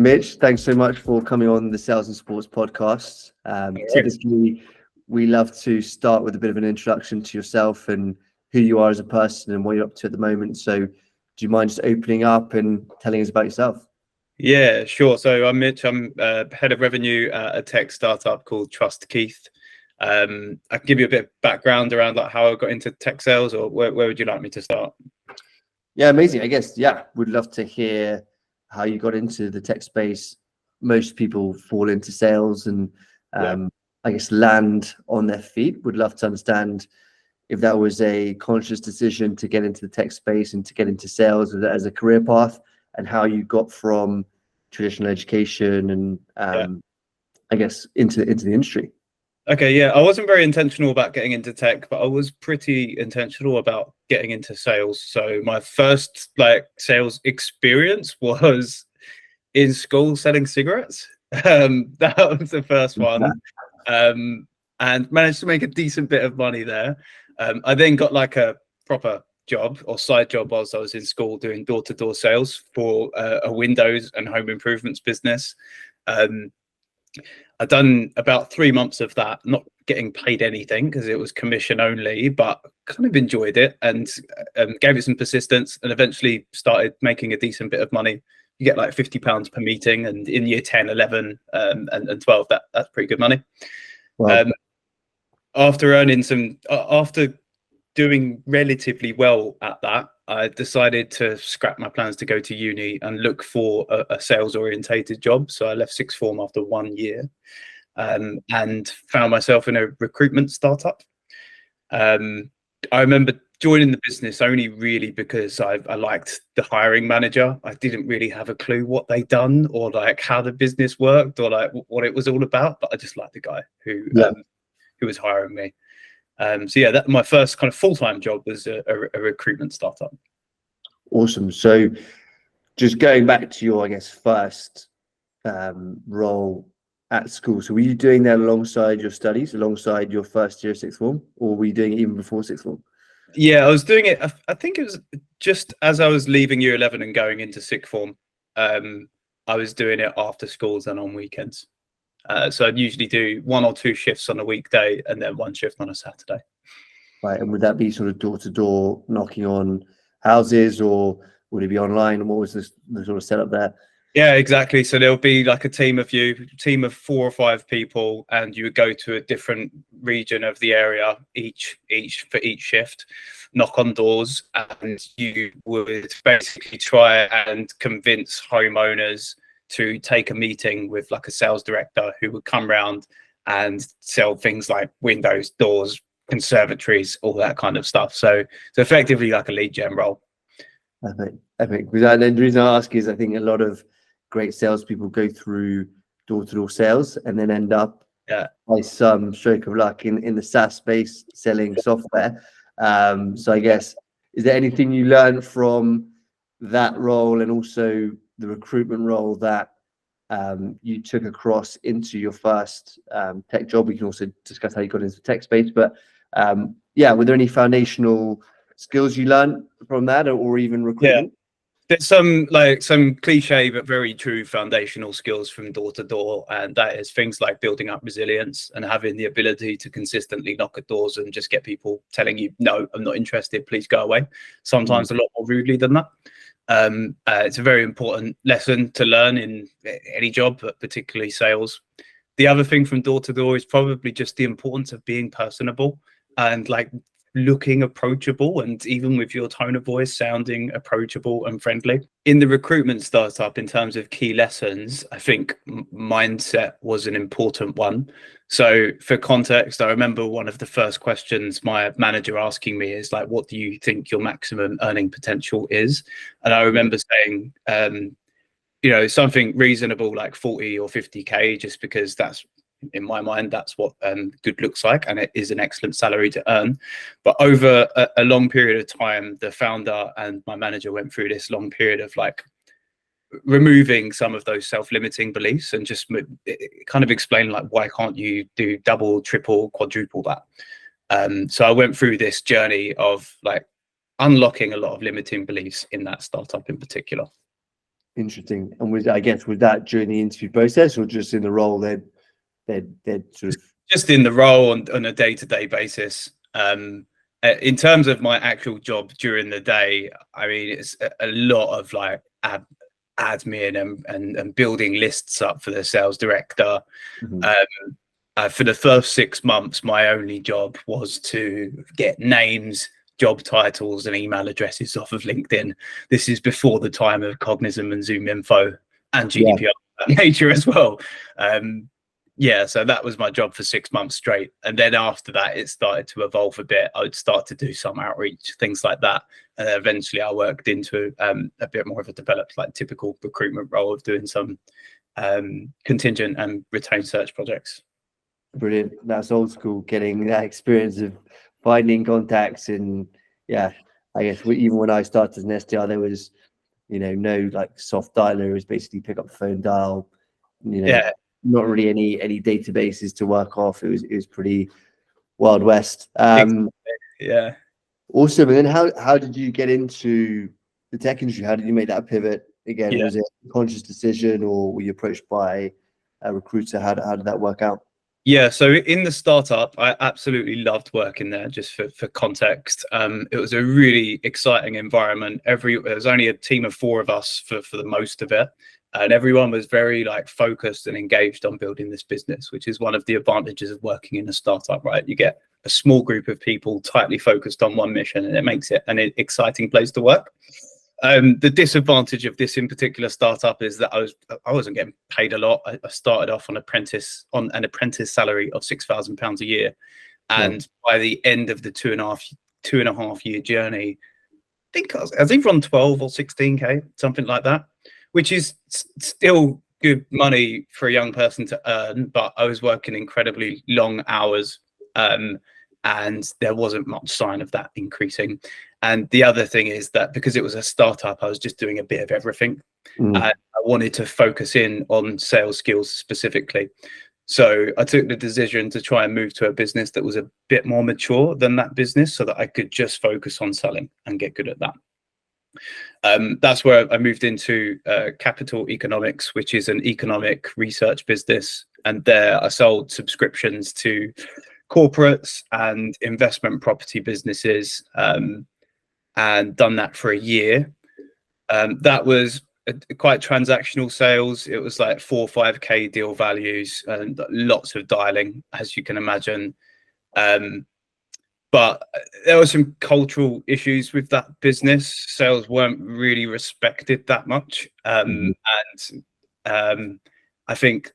Mitch, thanks so much for coming on the Sales and Sports podcast. Typically, we love to start with a bit of an introduction to yourself and who you are as a person and what you're up to at the moment. So do you mind just opening up and telling us about yourself? Yeah, sure. So I'm Mitch. I'm head of revenue at a tech startup called Trust Kieth. I can give you a bit of background around like how I got into tech sales, or where would you like me to start? Yeah, amazing. I guess, would love to hear how you got into the tech space. Most people fall into sales and I guess land on their feet. Would love to understand if that was a conscious decision to get into the tech space and to get into sales as a career path, and how you got from traditional education and I guess into the industry. Okay, yeah, I wasn't very intentional about getting into tech, but I was pretty intentional about getting into sales. So my first sales experience was in school selling cigarettes. That was the first one, and managed to make a decent bit of money there. I then got like a proper job or side job whilst I was in school doing door-to-door sales for a windows and home improvements business. I'd done about 3 months of that, not getting paid anything because it was commission only, but kind of enjoyed it and gave it some persistence, and eventually started making a decent bit of money. You get like £50 per meeting, and in year 10, 11, and 12, that's pretty good money. Wow. After doing relatively well at that, I decided to scrap my plans to go to uni and look for a sales orientated job. So I left sixth form after 1 year, and found myself in a recruitment startup. I remember joining the business only really because I liked the hiring manager. I didn't really have a clue what they'd done or like how the business worked or like what it was all about, but I just liked the guy who was hiring me. So yeah, my first kind of full-time job was a recruitment startup. Awesome. So just going back to your, I guess, first role at school. So were you doing that alongside your studies, alongside your first year of sixth form, or were you doing it even before sixth form? Yeah, I was doing it. I think it was just as I was leaving year 11 and going into sixth form. I was doing it after schools and on weekends. So I'd usually do 1 or 2 shifts on a weekday and then 1 shift on a Saturday. Right. And would that be sort of door to door knocking on houses, or would it be online? And what was the sort of setup there? Yeah, exactly. So there'll be like a team of 4 or 5 people, and you would go to a different region of the area each shift, knock on doors, and you would basically try and convince homeowners to take a meeting with like a sales director who would come round and sell things like windows, doors, conservatories, all that kind of stuff. So effectively like a lead gen role. I think the reason I ask is I think a lot of great salespeople go through door-to-door sales and then end up by some stroke of luck in the SaaS space selling software. So I guess, is there anything you learned from that role and also the recruitment role that you took across into your first tech job? We can also discuss how you got into the tech space, but were there any foundational skills you learned from that, or even recruitment? There's some cliche but very true foundational skills from door to door, and that is things like building up resilience and having the ability to consistently knock at doors and just get people telling you, no, I'm not interested, please go away. Sometimes a lot more rudely than that. It's a very important lesson to learn in any job, but particularly sales. The other thing from door to door is probably just the importance of being personable and like looking approachable, and even with your tone of voice sounding approachable and friendly. In the recruitment startup, in terms of key lessons, I think mindset was an important one. So for context, I remember one of the first questions my manager asking me is like, what do you think your maximum earning potential is? And I remember saying, something reasonable like 40 or 50K, just because that's, in my mind, that's what good looks like, and it is an excellent salary to earn. But over a long period of time, the founder and my manager went through this long period of like removing some of those self-limiting beliefs and just kind of explaining like, why can't you do double, triple, quadruple that? So I went through this journey of like unlocking a lot of limiting beliefs in that startup in particular. Interesting. And was that during the interview process or just in the role they'd sort of just in the role on a day-to-day basis? In terms of my actual job during the day, I mean, it's a lot of like admin and building lists up for the sales director. For the first 6 months, my only job was to get names, job titles, and email addresses off of LinkedIn. This is before the time of Cognism and Zoom Info and GDPR nature as well. So that was my job for 6 months straight. And then after that, it started to evolve a bit. I would start to do some outreach, things like that. And then eventually I worked into a bit more of a developed, like typical recruitment role of doing some contingent and retained search projects. Brilliant. That's old school, getting that experience of finding contacts. And I guess even when I started as an SDR, there was, no like soft dialer. It was basically pick up the phone, dial, not really any databases to work off. It was pretty Wild West. Awesome. And then how did you get into the tech industry? How did you make that pivot again? Was it a conscious decision or were you approached by a recruiter? How did that work out? Yeah, so in the startup, I absolutely loved working there. Just for context, it was a really exciting environment. There was only a team of 4 of us for the most of it, and everyone was very like focused and engaged on building this business, which is one of the advantages of working in a startup, right? You get a small group of people tightly focused on one mission, and it makes it an exciting place to work. The disadvantage of this in particular startup is that I wasn't getting paid a lot. I started off on an apprentice salary of £6,000 a year, and by the end of the two and a half year journey, I think I was either on 12 or 16k, something like that, which is still good money for a young person to earn. But I was working incredibly long hours, and there wasn't much sign of that increasing. And the other thing is that because it was a startup, I was just doing a bit of everything. I wanted to focus in on sales skills specifically. So I took the decision to try and move to a business that was a bit more mature than that business so that I could just focus on selling and get good at that. That's where I moved into Capital Economics, which is an economic research business. And there I sold subscriptions to corporates and investment property businesses, and done that for a year. That was quite transactional sales. It was like 4 or 5k deal values and lots of dialing, as you can imagine. But there were some cultural issues with that business. Sales weren't really respected that much. And I think,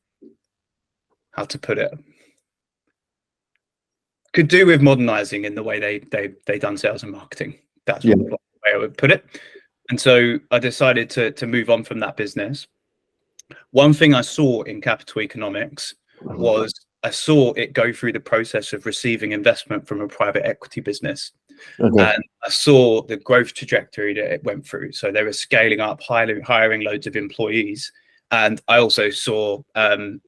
how to put it, could do with modernizing in the way they done sales and marketing. That's the way I would put it. And so I decided to move on from that business. One thing I saw in Capital Economics was I saw it go through the process of receiving investment from a private equity business. And I saw the growth trajectory that it went through. So they were scaling up, hiring loads of employees. And I also saw the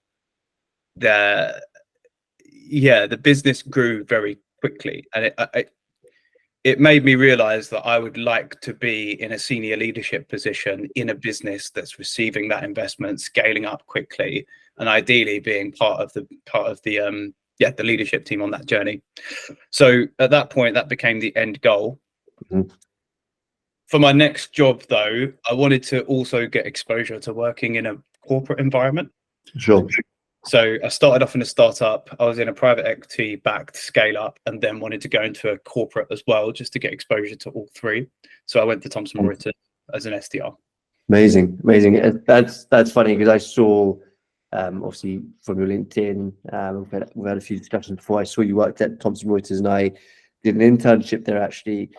business grew very quickly. And it made me realize that I would like to be in a senior leadership position in a business that's receiving that investment, scaling up quickly, and ideally being part of the leadership team on that journey. So at that point, that became the end goal. For my next job, though, I wanted to also get exposure to working in a corporate environment. So I started off in a startup. I was in a private equity backed scale up, and then wanted to go into a corporate as well, just to get exposure to all 3. So I went to Thomson Reuters as an SDR. Amazing. That's funny because I saw, obviously from your LinkedIn, we've had a few discussions before. I saw you worked at Thomson Reuters, and I did an internship there actually,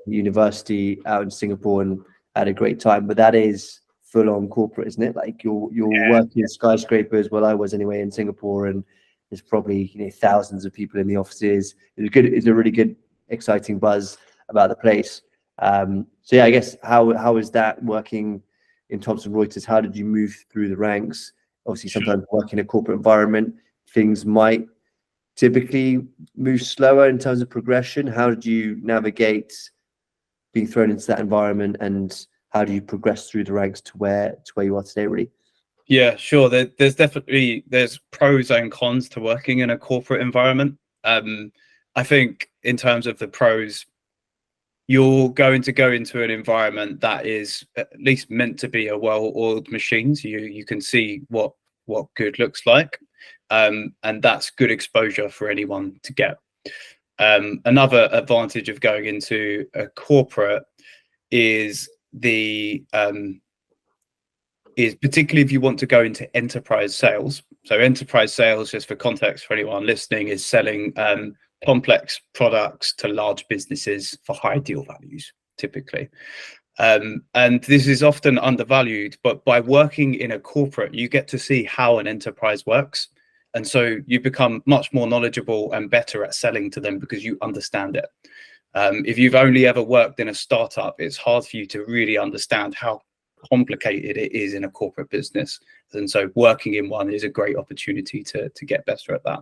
university out in Singapore, and had a great time. But that is full on corporate, isn't it? Like you're working in skyscrapers. Well, I was anyway in Singapore, and there's probably thousands of people in the offices. It's a really good, exciting buzz about the place. So yeah, I guess how is that working in Thomson Reuters? How did you move through the ranks? Obviously, sometimes working in a corporate environment, things might typically move slower in terms of progression. How did you navigate being thrown into that environment and how do you progress through the ranks to where you are today, really? Yeah, sure. There's definitely pros and cons to working in a corporate environment. I think in terms of the pros, you're going to go into an environment that is at least meant to be a well-oiled machine. So you can see what good looks like, and that's good exposure for anyone to get. Another advantage of going into a corporate is is particularly if you want to go into enterprise sales. So enterprise sales, just for context for anyone listening, is selling complex products to large businesses for high deal values, typically. And this is often undervalued, but by working in a corporate, you get to see how an enterprise works. And so you become much more knowledgeable and better at selling to them because you understand it. If you've only ever worked in a startup, it's hard for you to really understand how complicated it is in a corporate business. And so working in one is a great opportunity to get better at that.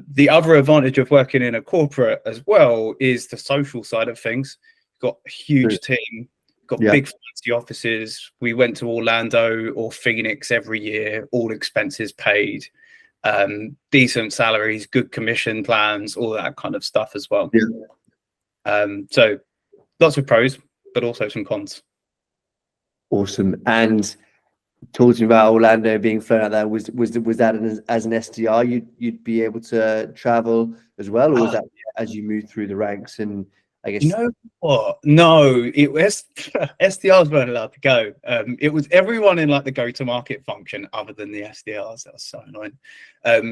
The other advantage of working in a corporate as well is the social side of things. You've got a huge team, got big fancy offices. We went to Orlando or Phoenix every year, all expenses paid, decent salaries, good commission plans, all that kind of stuff as well. So lots of pros, but also some cons. Awesome. And talking about Orlando being flown out there, was that as an SDR you'd be able to travel as well, or was that as you moved through the ranks? And I guess, you know what? No, it was SDRs weren't allowed to go. It was everyone in like the go-to-market function other than the SDRs. That was so annoying.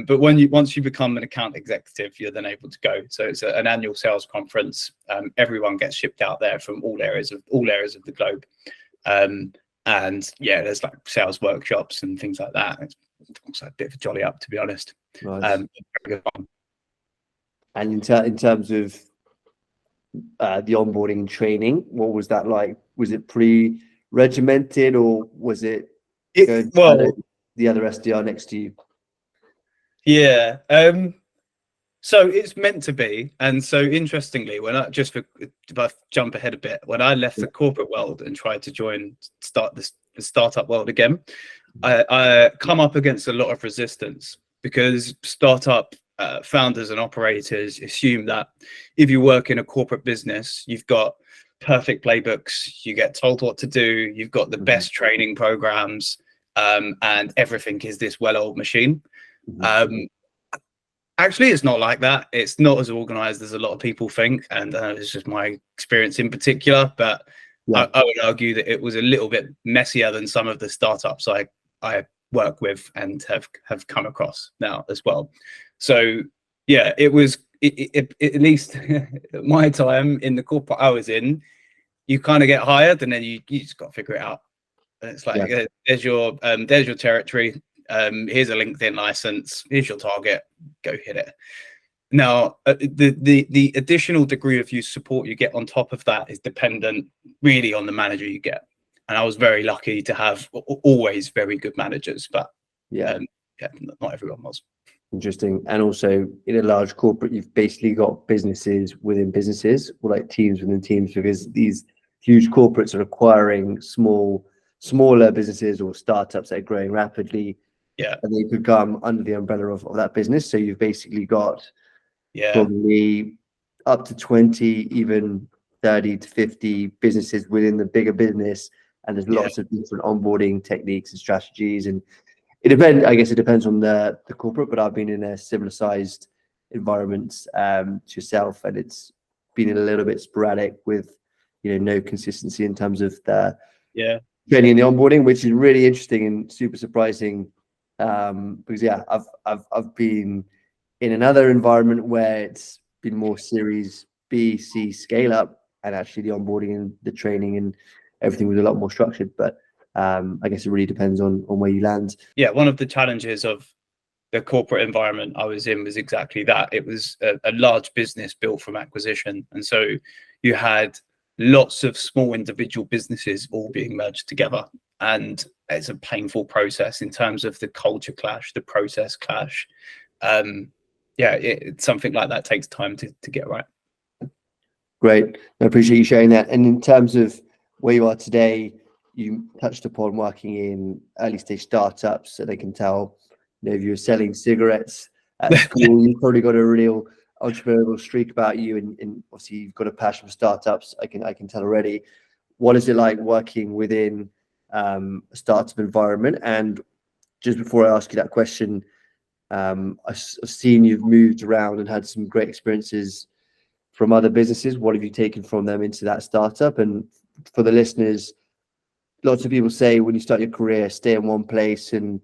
But once you become an account executive, you're then able to go. So it's an annual sales conference. Everyone gets shipped out there from all areas of the globe. And yeah, there's like sales workshops and things like that. It's also a bit of a jolly up, to be honest. nice. Very good fun. And in terms of the onboarding and training, what was that like? Was it pre-regimented, or was it the other SDR next to you? Yeah. So it's meant to be. And so interestingly, if I jump ahead a bit, when I left the corporate world and tried to start the startup world again, I come up against a lot of resistance because startup founders and operators assume that if you work in a corporate business, you've got perfect playbooks, you get told what to do, you've got the best training programs, and everything is this well-oiled machine. Actually, it's not like that. It's not as organized as a lot of people think, and it's just my experience in particular. But I would argue that it was a little bit messier than some of the startups I work with and have come across now as well. So yeah, it was at least my time in the corporate I was in. You kind of get hired, and then you just got to figure it out. And it's like there's your territory. Here's a LinkedIn license. Here's your target. Go hit it. Now, the additional degree of support you get on top of that is dependent really on the manager you get. And I was very lucky to have always very good managers, but not everyone was. Interesting. And also in a large corporate, you've basically got businesses within businesses, or like teams within teams, because these huge corporates are acquiring smaller businesses or startups that are growing rapidly. Yeah. And they could come under the umbrella of that business. So you've basically got probably up to 20, even 30 to 50 businesses within the bigger business. And there's lots of different onboarding techniques and strategies. And it depends on the corporate, but I've been in a similar sized environment to yourself, and it's been a little bit sporadic with, no consistency in terms of the training and the onboarding, which is really interesting and super surprising. Because I've been in another environment where it's been more Series B, C scale up, and actually the onboarding and the training and everything was a lot more structured. But I guess it really depends on where you land. Yeah, one of the challenges of the corporate environment I was in was exactly that. It was a large business built from acquisition, and so you had lots of small individual businesses all being merged together. And it's a painful process in terms of the culture clash, the process clash. Something like that takes time to get right. Great. I appreciate you sharing that. And in terms of where you are today, you touched upon working in early stage startups, so they can tell, if you're selling cigarettes at school, you've probably got a real entrepreneurial streak about you, and obviously you've got a passion for startups. I can tell already. What is it like working within a startup environment? And just before I ask you that question, I've seen you've moved around and had some great experiences from other businesses. What have you taken from them into that startup? And for the listeners, lots of people say when you start your career, stay in one place and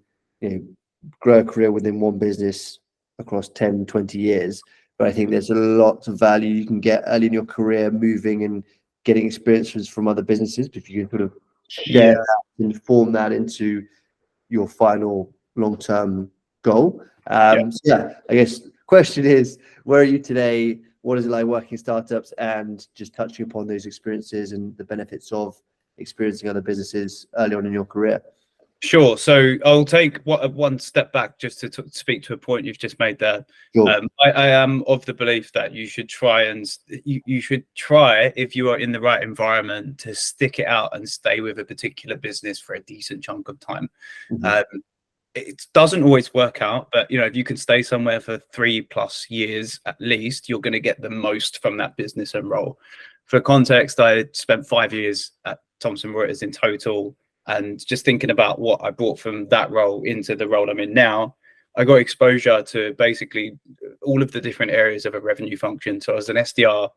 grow a career within one business across 10, 20 years. But I think there's a lot of value you can get early in your career, moving and getting experiences from other businesses. If you can sort of share that and form that into your final long-term goal. So I guess question is, where are you today? What is it like working in startups, and just touching upon those experiences and the benefits of experiencing other businesses early on in your career? Sure. So I'll take one step back just to speak to a point you've just made there. Sure. I am of the belief that you should try, if you are in the right environment, to stick it out and stay with a particular business for a decent chunk of time. It doesn't always work out, but if you can stay somewhere for 3+ years at least, you're going to get the most from that business and role. For context, I spent 5 years at Thomson Reuters in total, and just thinking about what I brought from that role into the role I'm in now, I got exposure to basically all of the different areas of a revenue function. So as an SDR,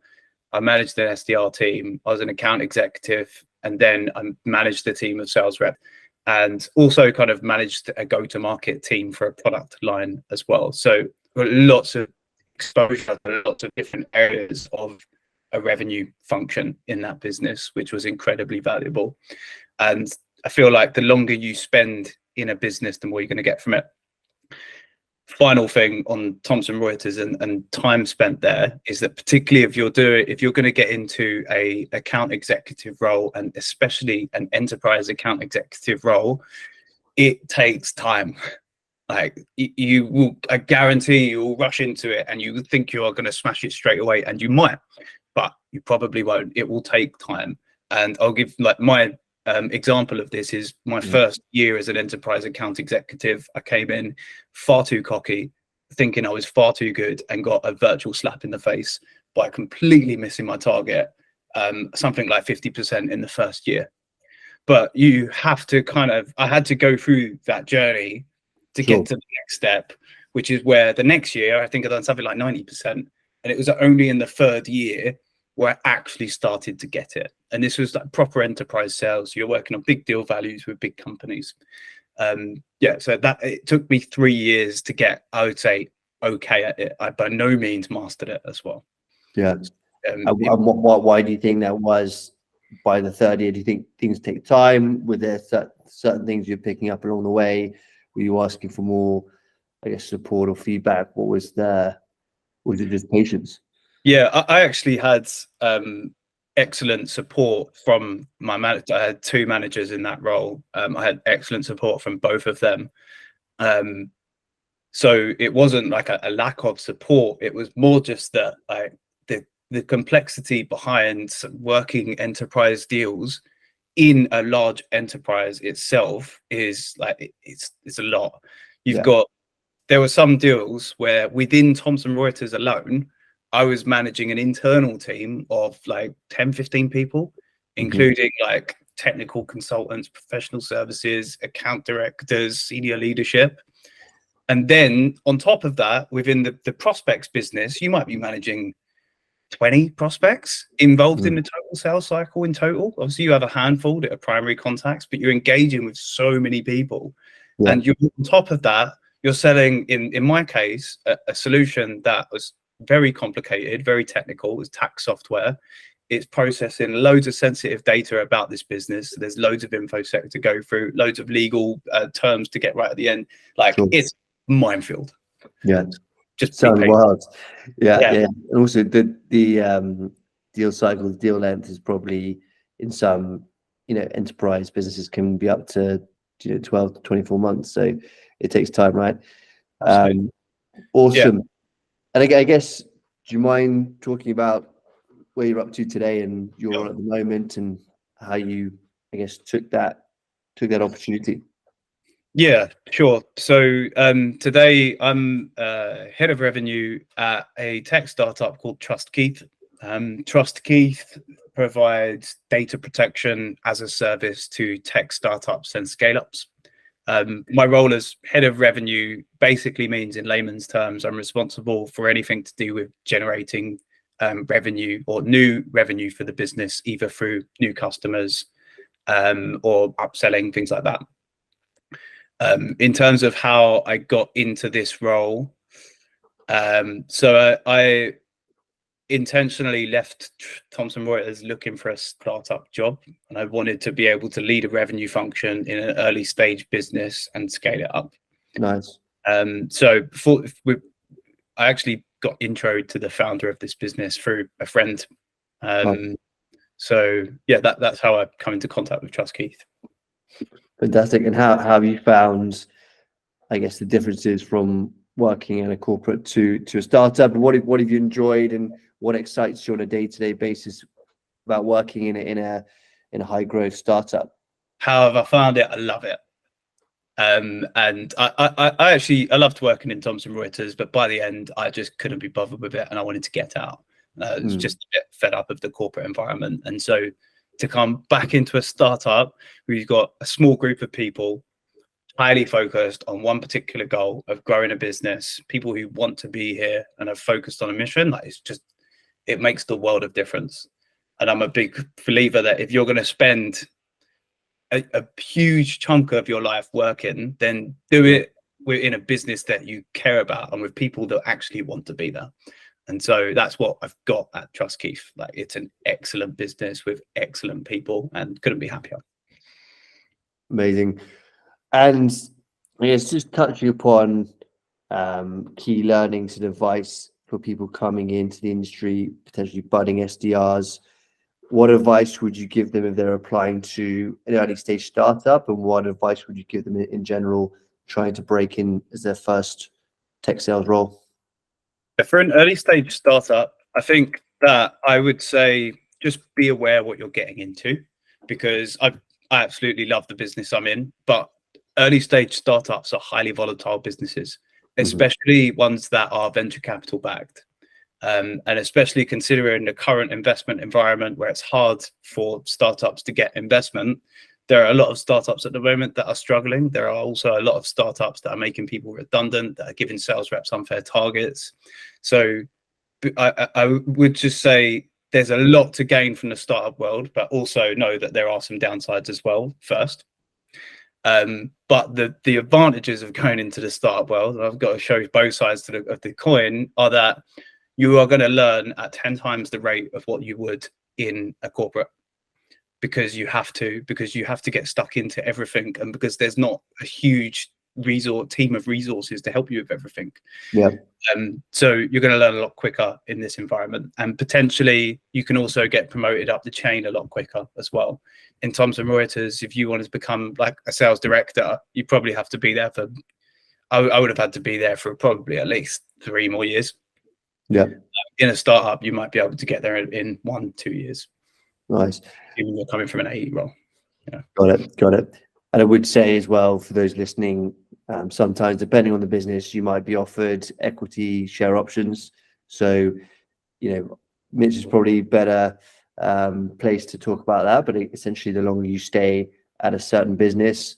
I managed an SDR team, I was an account executive, and then I managed the team of sales rep, and also kind of managed a go-to-market team for a product line as well. So lots of exposure to lots of different areas of a revenue function in that business, which was incredibly valuable. And I feel like the longer you spend in a business, the more you're going to get from it. Final thing on Thomson Reuters and time spent there is that, particularly if you're going to get into a account executive role, and especially an enterprise account executive role, it takes time. Like I guarantee you will rush into it and you think you are going to smash it straight away, and you might, but you probably won't. It will take time. And I'll give my example of this is my first year as an enterprise account executive. I came in far too cocky, thinking I was far too good, and got a virtual slap in the face by completely missing my target, something like 50% in the first year. But you have to I had to go through that journey to get to the next step, which is where the next year I think I'd done something like 90%, and it was only in the third year where I actually started to get it. And this was like proper enterprise sales. You're working on big deal values with big companies. So that it took me 3 years to get, I would say, okay at it. I by no means mastered it as well. Yeah. Why do you think that was? By the third year, do you think things take time? Were there certain things you're picking up along the way? Were you asking for more, I guess, support or feedback? What was there? Was it just patience? Yeah, I actually had excellent support from my manager. I had 2 managers in that role. I had excellent support from both of them. So it wasn't like a lack of support. It was more just that the complexity behind working enterprise deals in a large enterprise itself is like it's a lot. There were some deals where within Thomson Reuters alone, I was managing an internal team of like 10-15 people, including like technical consultants, professional services, account directors, senior leadership. And then on top of that, within the prospects business, you might be managing 20 prospects involved in the total sales cycle in total. Obviously, you have a handful that are primary contacts, but you're engaging with so many people. And you're on top of that, you're selling, in my case, a solution that was very complicated, very technical. It was tax software. It's processing loads of sensitive data about this business. So there's loads of infosec to go through, loads of legal terms to get right at the end. Like it's minefield. Yeah. Just sounds wild. Yeah. And also the deal cycle, deal length is probably in some enterprise businesses can be up to 12 to 24 months. So it takes time, right? Awesome. And I guess, do you mind talking about where you're up to today and you're on at the moment, and how you, I guess, took that opportunity. Yeah, sure. So today I'm head of revenue at a tech startup called Trust Kieth. Trust Kieth provides data protection as a service to tech startups and scale-ups. My role as head of revenue basically means, in layman's terms, I'm responsible for anything to do with generating revenue or new revenue for the business, either through new customers or upselling, things like that. In terms of how I got into this role, so I intentionally left Thomson Reuters looking for a startup job, and I wanted to be able to lead a revenue function in an early stage business and scale it up. Nice. So I actually got introed to the founder of this business through a friend. So yeah, that's how I come into contact with Trust Kieth. Fantastic. And how have you found, I guess, the differences from working in a corporate to a startup? And what have you enjoyed, and what excites you on a day-to-day basis about working in a high growth startup? How have I found it? I love it. And I loved working in Thomson Reuters, but by the end I just couldn't be bothered with it and I wanted to get out. I was just a bit fed up of the corporate environment. And so to come back into a startup where you've got a small group of people highly focused on one particular goal of growing a business, people who want to be here and are focused on a mission, like it makes the world of difference. And I'm a big believer that if you're going to spend a huge chunk of your life working, then do it in a business that you care about and with people that actually want to be there. And so that's what I've got at Trust Kieth. Like, it's an excellent business with excellent people, and couldn't be happier. Amazing. And I guess just touching upon key learnings and advice for people coming into the industry, potentially budding SDRs. What advice would you give them if they're applying to an early stage startup, and what advice would you give them in general trying to break in as their first tech sales role? For an early stage startup, I think that I would say just be aware what you're getting into, because I absolutely love the business I'm in, but early stage startups are highly volatile businesses, especially ones that are venture capital backed. And especially considering the current investment environment where it's hard for startups to get investment, there are a lot of startups at the moment that are struggling. There are also a lot of startups that are making people redundant, that are giving sales reps unfair targets. So I would just say there's a lot to gain from the startup world, but also know that there are some downsides as well first. But the advantages of going into the startup world, and I've got to show both sides of the coin, are that you are going to learn at 10 times the rate of what you would in a corporate, because you have to get stuck into everything, and because there's not a huge team of resources to help you with everything. Yeah. So you're going to learn a lot quicker in this environment, and potentially you can also get promoted up the chain a lot quicker as well. In Thomson Reuters, if you wanted to become like a sales director, you probably have to be there for, I would have had to be there for probably at least 3 more years. Yeah. In a startup, you might be able to get there in 1-2 years. Nice. Even you're coming from an AE role. Yeah. Got it. And I would say as well, for those listening, sometimes depending on the business, you might be offered equity share options. So, Mitch is probably better place to talk about that. But essentially, the longer you stay at a certain business,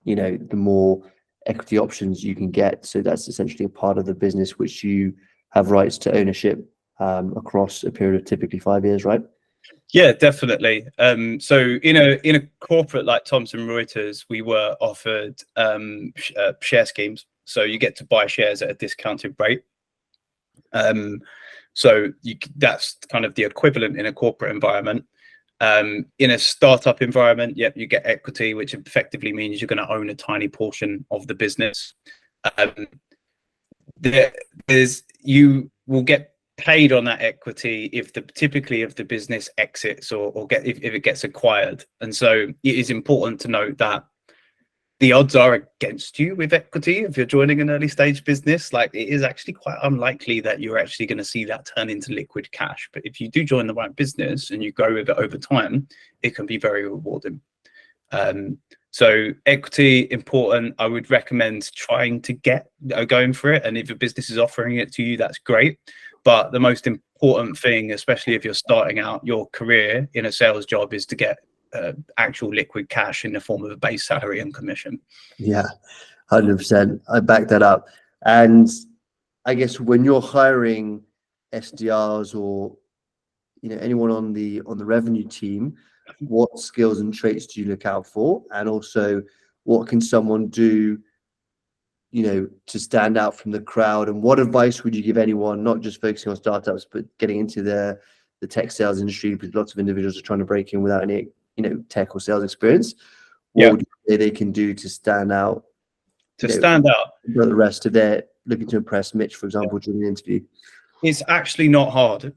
the more equity options you can get. So that's essentially a part of the business which you have rights to ownership across a period of typically 5 years, right? Yeah, definitely. So in a corporate like Thomson Reuters, we were offered share schemes. So you get to buy shares at a discounted rate. So that's kind of the equivalent in a corporate environment. In a startup environment, you get equity, which effectively means you're going to own a tiny portion of the business. You will get paid on that equity if the business exits or if it gets acquired. And so it is important to note that the odds are against you with equity if you're joining an early stage business. Like, it is actually quite unlikely that you're actually going to see that turn into liquid cash. But if you do join the right business and you grow with it over time, it can be very rewarding. So equity, important. I would recommend trying to get going for it. And if your business is offering it to you, that's great. But the most important thing, especially if you're starting out your career in a sales job, is to get actual liquid cash in the form of a base salary and commission. Yeah, 100%. I back that up. And I guess when you're hiring SDRs or anyone on the revenue team, what skills and traits do you look out for? And also, what can someone do, to stand out from the crowd? And what advice would you give anyone, not just focusing on startups, but getting into the tech sales industry, because lots of individuals are trying to break in without any tech or sales experience? What would you say they can do to stand out? Stand out. The rest of their looking to impress Mitch, for example, during the interview. It's actually not hard.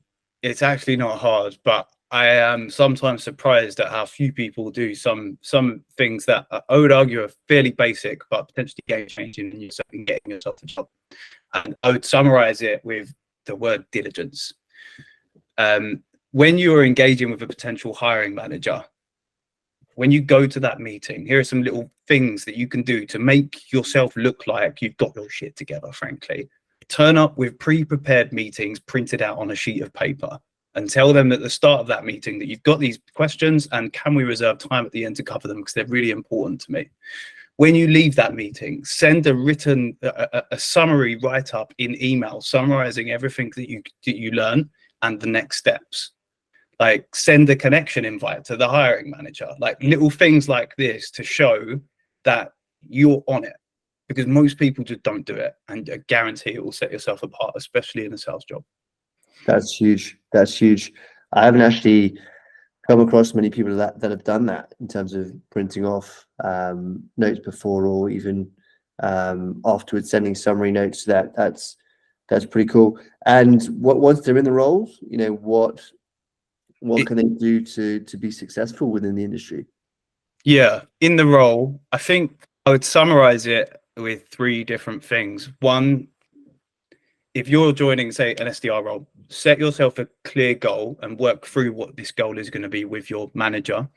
But I am sometimes surprised at how few people do some things that I would argue are fairly basic, but potentially game changing in yourself and getting yourself a job. And I would summarize it with the word diligence. When you are engaging with a potential hiring manager, when you go to that meeting, here are some little things that you can do to make yourself look like you've got your shit together, frankly. Turn up with pre-prepared meetings printed out on a sheet of paper and tell them at the start of that meeting that you've got these questions and can we reserve time at the end to cover them because they're really important to me. When you leave that meeting, send a written, a summary write-up in email summarizing everything that you learn and the next steps. Like, send a connection invite to the hiring manager, like little things like this to show that you're on it, because most people just don't do it. And I guarantee it will set yourself apart, especially in a sales job. That's huge. I haven't actually come across many people that have done that in terms of printing off notes before, or even afterwards sending summary notes. That's pretty cool. And once they're in the roles, what can they do to be successful within the industry? Yeah, in the role, I think I would summarize it with 3 different things. One, if you're joining, say, an SDR role, set yourself a clear goal and work through what this goal is going to be with your manager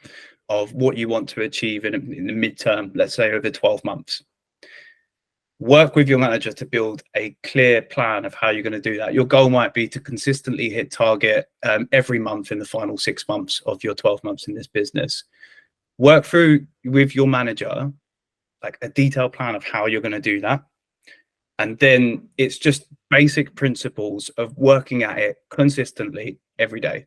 of what you want to achieve in the midterm, let's say over 12 months. Work with your manager to build a clear plan of how you're going to do that. Your goal might be to consistently hit target every month in the final 6 months of your 12 months in this business. Work through with your manager like a detailed plan of how you're going to do that. And then it's just basic principles of working at it consistently every day.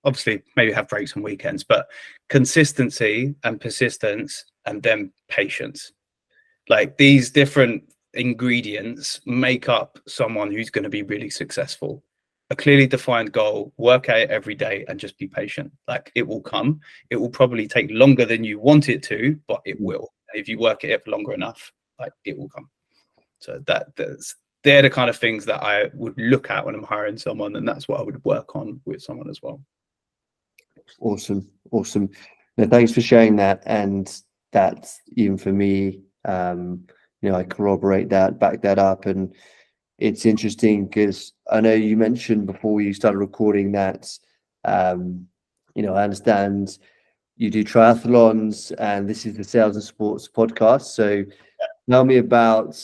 Obviously, maybe have breaks on weekends, but consistency and persistence, and then patience. Like, these different ingredients make up someone who's going to be really successful. A clearly defined goal, work at it every day, and just be patient. Like, it will come. It will probably take longer than you want it to, but it will. If you work at it for longer enough, like, it will come. So they're the kind of things that I would look at when I'm hiring someone, and that's what I would work on with someone as well. Awesome. No, thanks for sharing that. And that's, even for me, I corroborate that, back that up. And it's interesting because I know you mentioned before we started recording that, I understand you do triathlons, and this is the Sales and Sports podcast. So tell me about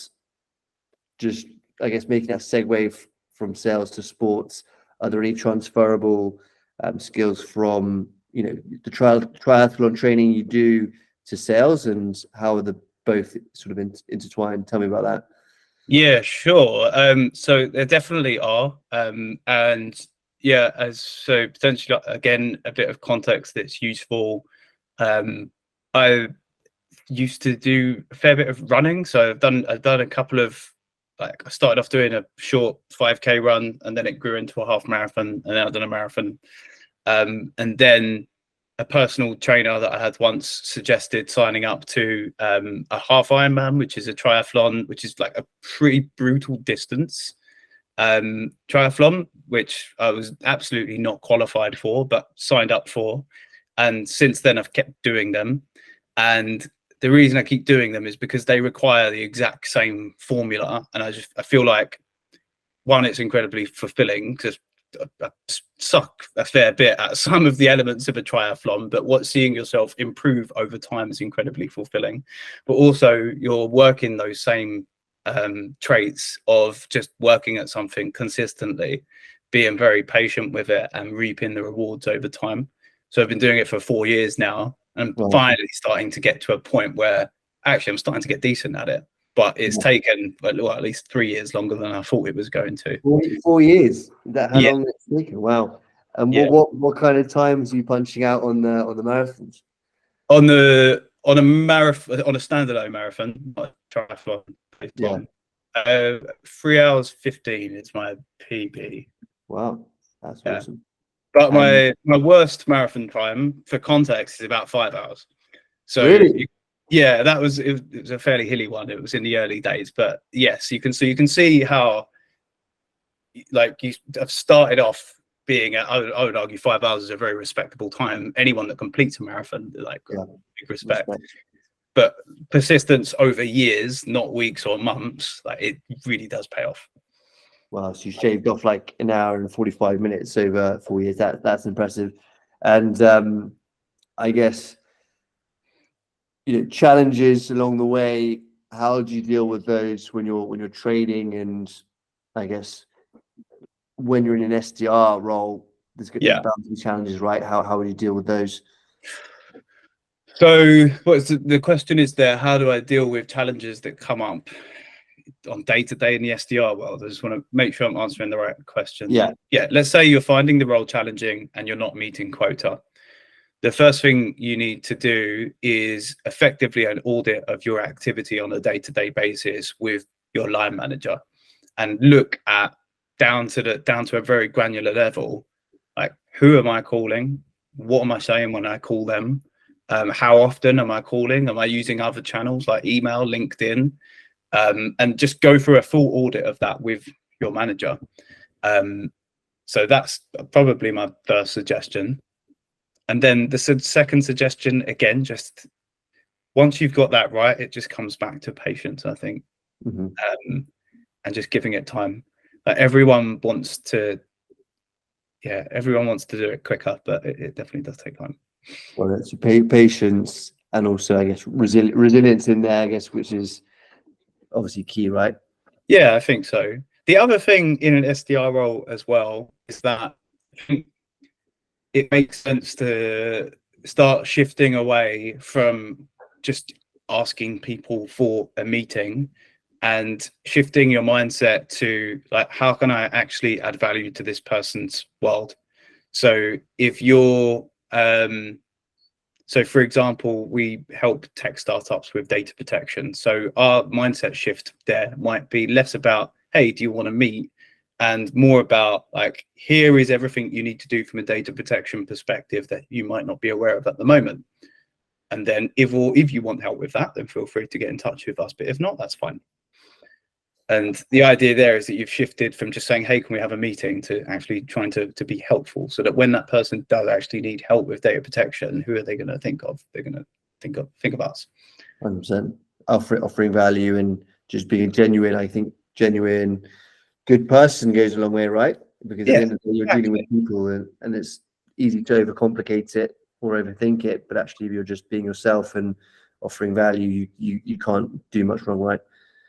just, I guess, making that segue from sales to sports. Are there any transferable skills from, the triathlon training you do to sales, and how are the both sort of intertwined? Tell me about that. Yeah, sure. So there definitely are. And yeah, so potentially, again, a bit of context that's useful. I used to do a fair bit of running. So I've done a couple of, like, I started off doing a short 5K run, and then it grew into a half marathon, and then I've done a marathon. And then a personal trainer that I had once suggested signing up to a half Ironman, which is a triathlon, which is like a pretty brutal distance triathlon, which I was absolutely not qualified for, but signed up for. And since then I've kept doing them. And the reason I keep doing them is because they require the exact same formula, and I feel like, one, it's incredibly fulfilling because I suck a fair bit at some of the elements of a triathlon, but seeing yourself improve over time is incredibly fulfilling. But also you're working those same traits of just working at something consistently, being very patient with it, and reaping the rewards over time. So I've been doing it for 4 years now, and finally starting to get to a point where actually I'm starting to get decent at it. But it's taken at least 3 years longer than I thought it was going to. 4 years? Is that how long it's taken? Wow. And what kind of times are you punching out on the marathons? On a marathon, on a standalone marathon, not a triathlon. 3 hours 15 is my PB. Wow, that's awesome. But my worst marathon time, for context, is about 5 hours. So really? Yeah, it was a fairly hilly one. It was in the early days, but yes, you can see how, like, you have started off being I would argue 5 hours is a very respectable time. Anyone that completes a marathon, like, big respect. But persistence over years, not weeks or months, like, it really does pay off. Wow, so you shaved off like an hour and 45 minutes over 4 years. That's impressive. And I guess, challenges along the way, how do you deal with those when you're training? And I guess when you're in an SDR role, there's bound to be challenges, right? How would you deal with those? So the question is there, how do I deal with challenges that come up on day-to-day in the SDR world? I just want to make sure I'm answering the right question. Let's say you're finding the role challenging and you're not meeting quota. The first thing you need to do is effectively an audit of your activity on a day-to-day basis with your line manager, and look at down to a very granular level, like, who am I calling? What am I saying when I call them? How often am I calling? Am I using other channels like email, LinkedIn? And just go through a full audit of that with your manager. So that's probably my first suggestion. And then the second suggestion, again, just once you've got that right, it just comes back to patience, I think. And just giving it time. Everyone wants to do it quicker, but it definitely does take time. Well, it's patience, and also, I guess, resilience in there, I guess, which is obviously key, right? Yeah, I think so. The other thing in an SDR role as well is that it makes sense to start shifting away from just asking people for a meeting, and shifting your mindset to, like, how can I actually add value to this person's world? So if you're so for example, we help tech startups with data protection. So our mindset shift there might be less about, hey, do you want to meet? And more about, like, here is everything you need to do from a data protection perspective that you might not be aware of at the moment. And then if you want help with that, then feel free to get in touch with us. But if not, that's fine. And the idea there is that you've shifted from just saying, hey, can we have a meeting, to actually trying to be helpful, so that when that person does actually need help with data protection, who are they going to think of? They're going to think of us. 100%. Offering value and just being genuine. I think genuine, good person goes a long way, right? Because at the end of the day, you're dealing with people, and it's easy to overcomplicate it or overthink it. But actually, if you're just being yourself and offering value, you can't do much wrong, right?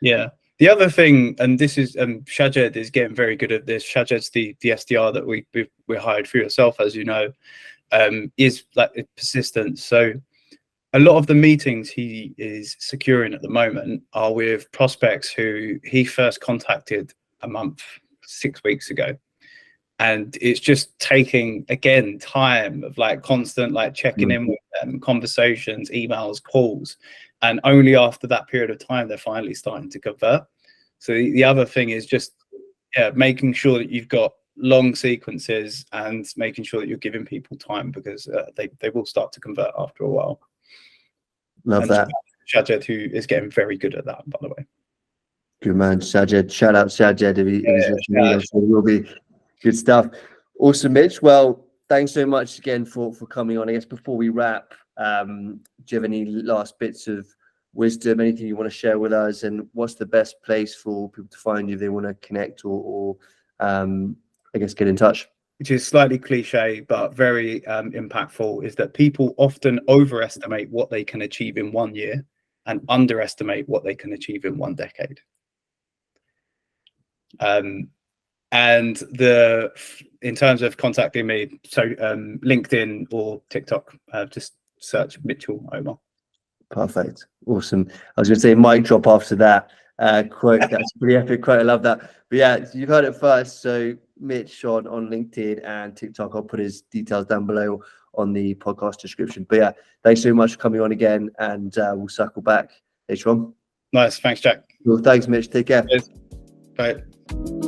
Yeah. The other thing, and this is Shajed is getting very good at this. Shajed's the SDR that we hired for yourself, as you know, is like persistence. So a lot of the meetings he is securing at the moment are with prospects who he first contacted 6 weeks ago. And it's just taking, again, time of, like, constant, like, checking in with them, conversations, emails, calls. And only after that period of time, they're finally starting to convert. So the other thing is just making sure that you've got long sequences and making sure that you're giving people time, because they will start to convert after a while. Love that. Shajed, who is getting very good at that, by the way. Good man, Shajed. Shout out Shajed if he's listening. I'm sure it will be good stuff. Awesome, Mitch. Well, thanks so much again for coming on. I guess before we wrap, do you have any last bits of wisdom, anything you want to share with us, and what's the best place for people to find you if they want to connect or I guess get in touch? Which is slightly cliche, but very impactful, is that people often overestimate what they can achieve in 1 year and underestimate what they can achieve in 1 decade. And in terms of contacting me, so LinkedIn or TikTok, just search Mitchell Omer. Perfect. Awesome. I was going to say mic drop after that quote. That's a pretty epic quote. I love that. But yeah, you've heard it first. So Mitch on LinkedIn and TikTok. I'll put his details down below on the podcast description. But yeah, thanks so much for coming on again, and we'll circle back later on. Nice. Thanks, Jack. Well, thanks, Mitch. Take care. Cheers. Bye.